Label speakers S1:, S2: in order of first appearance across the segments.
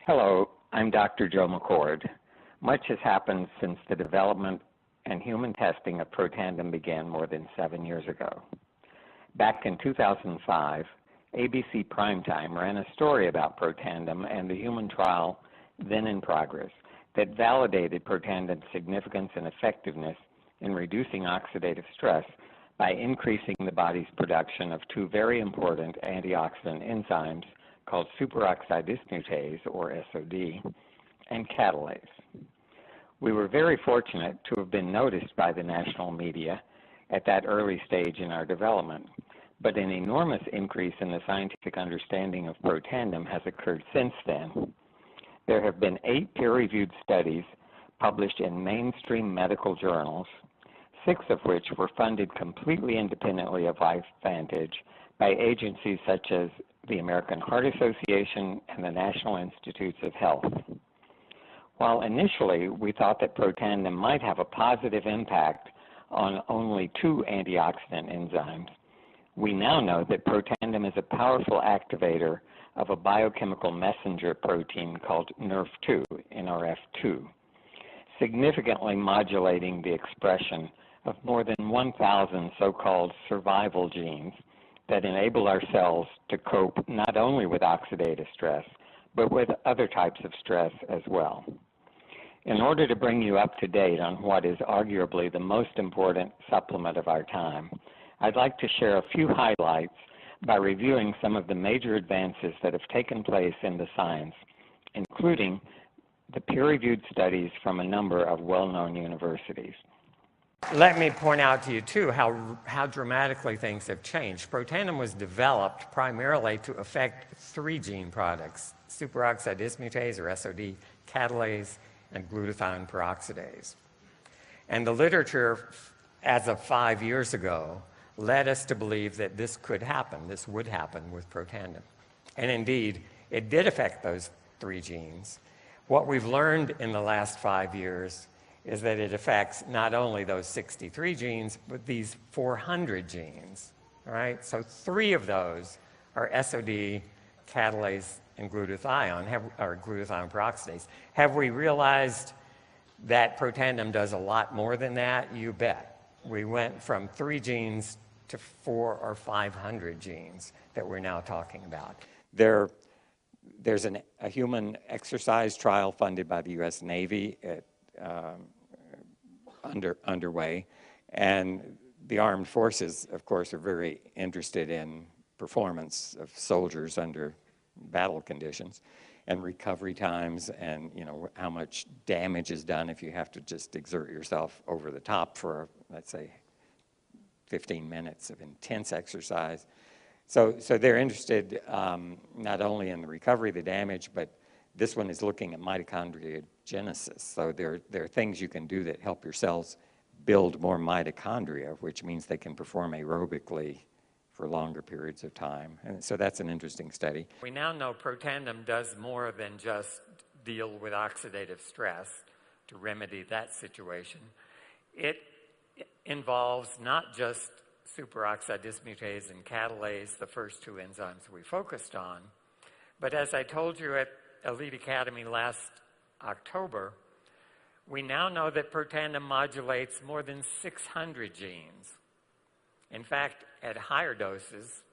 S1: Hello, I'm Dr. Joe McCord. Much has happened since the development and human testing of Protandim began more than 7 years ago. Back in 2005, ABC Primetime ran a story about Protandim and the human trial then in progress that validated Protandim's significance and effectiveness in reducing oxidative stress by increasing the body's production of two very important antioxidant enzymes called superoxide dismutase, or SOD, and catalase. We were very fortunate to have been noticed by the national media at that early stage in our development, but an enormous increase in the scientific understanding of Protandim has occurred since then. There have been 8 peer-reviewed studies published in mainstream medical journals, 6 of which were funded completely independently of LifeVantage by agencies such as the American Heart Association and the National Institutes of Health. While initially we thought that Protandim might have a positive impact on only 2 antioxidant enzymes, we now know that Protandim is a powerful activator of a biochemical messenger protein called Nrf2, Nrf2, significantly modulating the expression of more than 1,000 so-called survival genes that enable our cells to cope not only with oxidative stress, but with other types of stress as well. In order to bring you up to date on what is arguably the most important supplement of our time, I'd like to share a few highlights by reviewing some of the major advances that have taken place in the science, including the peer-reviewed studies from a number of well-known universities.
S2: Let me point out to you, too, how dramatically things have changed. Protandim was developed primarily to affect 3 gene products: superoxide dismutase, or SOD, catalase, and glutathione peroxidase. And the literature, as of 5 years ago, led us to believe that this could happen, this would happen with Protandim. And indeed, it did affect those 3 genes. What we've learned in the last 5 years is that it affects not only those 63 genes, but these 400 genes, all right? So 3 of those are SOD, catalase, and glutathione, or glutathione peroxidase. Have we realized that Protandim does a lot more than that? You bet. We went from 3 genes to 400 or 500 genes that we're now talking about. There's a human exercise trial funded by the U.S. Navy underway, and the armed forces, of course, are very interested in performance of soldiers under battle conditions and recovery times, and how much damage is done if you have to just exert yourself over the top for, let's say, 15 minutes of intense exercise. So they're interested not only in the recovery, the damage, but this one is looking at mitochondriogenesis. So there are things you can do that help your cells build more mitochondria, which means they can perform aerobically for longer periods of time. And so that's an interesting study. We now know Protandim does more than just deal with oxidative stress to remedy that situation. It involves not just superoxide dismutase and catalase, the first 2 enzymes we focused on, but as I told you at Elite Academy last October, we now know that Protandim modulates more than 600 genes. In fact, at higher doses,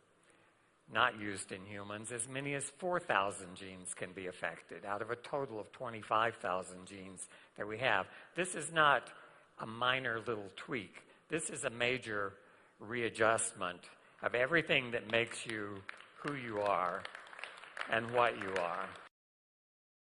S2: not used in humans, as many as 4,000 genes can be affected out of a total of 25,000 genes that we have. This is not a minor little tweak. This is a major readjustment of everything that makes you who you are and what you are.